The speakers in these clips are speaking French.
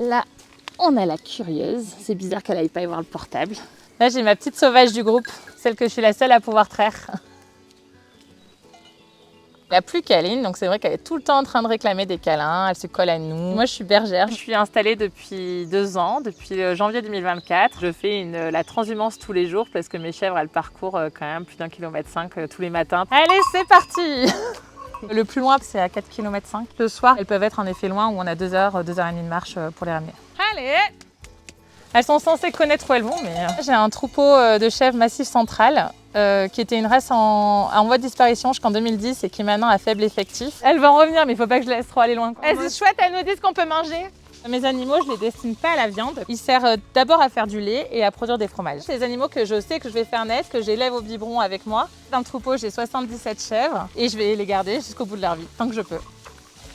Là, on a la curieuse. C'est bizarre qu'elle n'aille pas y voir le portable. Là, j'ai ma petite sauvage du groupe, celle que je suis la seule à pouvoir traire. La plus câline, donc c'est vrai qu'elle est tout le temps en train de réclamer des câlins, elle se colle à nous. Moi je suis bergère, je suis installée depuis 2 ans, depuis janvier 2024. Je fais la transhumance tous les jours parce que mes chèvres elles parcourent quand même plus d'1,5 km tous les matins. Allez c'est parti. Le plus loin c'est à 4,5 km. Le soir elles peuvent être en effet loin où on a 2 heures, 2h30 de marche pour les ramener. Allez. Elles sont censées connaître où elles vont, mais j'ai un troupeau de chèvres massif central qui était une race en voie de disparition jusqu'en 2010 et qui maintenant a faible effectif. Elles vont revenir, mais il ne faut pas que je laisse trop aller loin. Elles sont chouettes, elles nous disent qu'on peut manger. Mes animaux, je ne les destine pas à la viande. Ils servent d'abord à faire du lait et à produire des fromages. C'est des animaux que je sais que je vais faire naître, que j'élève au biberon avec moi. Dans le troupeau, j'ai 77 chèvres et je vais les garder jusqu'au bout de leur vie, tant que je peux.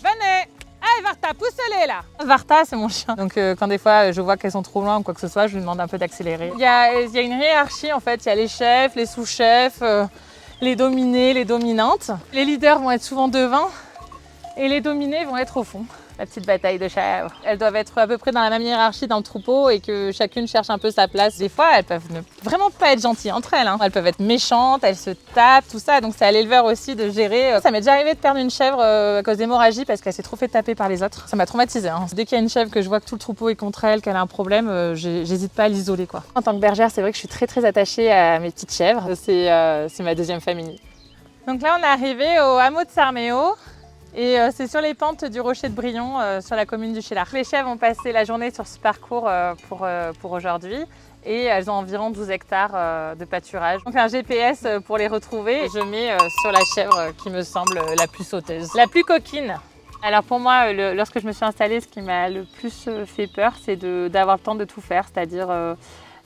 Venez! Allez Varta, pousse-les là! Varta, c'est mon chien. Donc quand des fois je vois qu'elles sont trop loin ou quoi que ce soit, je lui demande un peu d'accélérer. Il y a une hiérarchie en fait, il y a les chefs, les sous-chefs, les dominés, les dominantes. Les leaders vont être souvent devant et les dominés vont être au fond. La petite bataille de chèvres. Elles doivent être à peu près dans la même hiérarchie dans le troupeau et que chacune cherche un peu sa place. Des fois, elles peuvent vraiment pas être gentilles entre elles. Elles peuvent être méchantes, elles se tapent, tout ça. Donc c'est à l'éleveur aussi de gérer. Ça m'est déjà arrivé de perdre une chèvre à cause d'hémorragie parce qu'elle s'est trop fait taper par les autres. Ça m'a traumatisée. Dès qu'il y a une chèvre que je vois que tout le troupeau est contre elle, qu'elle a un problème, j'hésite pas à l'isoler. En tant que bergère, c'est vrai que je suis très très attachée à mes petites chèvres. C'est ma deuxième famille. Donc là, on est arrivé au hameau de Sarméo. Et c'est sur les pentes du rocher de Brion, sur la commune du Chélard. Les chèvres ont passé la journée sur ce parcours pour aujourd'hui et elles ont environ 12 hectares de pâturage. Donc un GPS pour les retrouver. Je mets sur la chèvre qui me semble la plus sauteuse, la plus coquine. Alors pour moi, lorsque je me suis installée, ce qui m'a le plus fait peur, c'est d'avoir le temps de tout faire, c'est-à-dire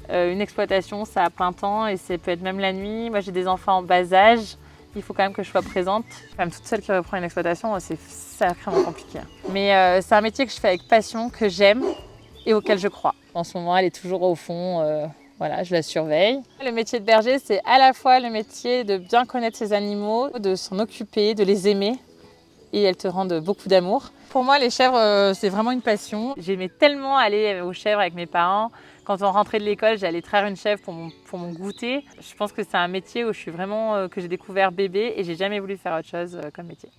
une exploitation, ça a plein temps et ça peut être même la nuit. Moi j'ai des enfants en bas âge. Il faut quand même que je sois présente. Même toute seule qui reprend une exploitation, c'est sacrément compliqué. Mais c'est un métier que je fais avec passion, que j'aime et auquel je crois. En ce moment, elle est toujours au fond, voilà, je la surveille. Le métier de berger, c'est à la fois le métier de bien connaître ses animaux, de s'en occuper, de les aimer. Et elles te rendent beaucoup d'amour. Pour moi, les chèvres, c'est vraiment une passion. J'aimais tellement aller aux chèvres avec mes parents. Quand on rentrait de l'école, j'allais traire une chèvre pour mon goûter. Je pense que c'est un métier où je suis vraiment, que j'ai découvert bébé et j'ai jamais voulu faire autre chose comme métier.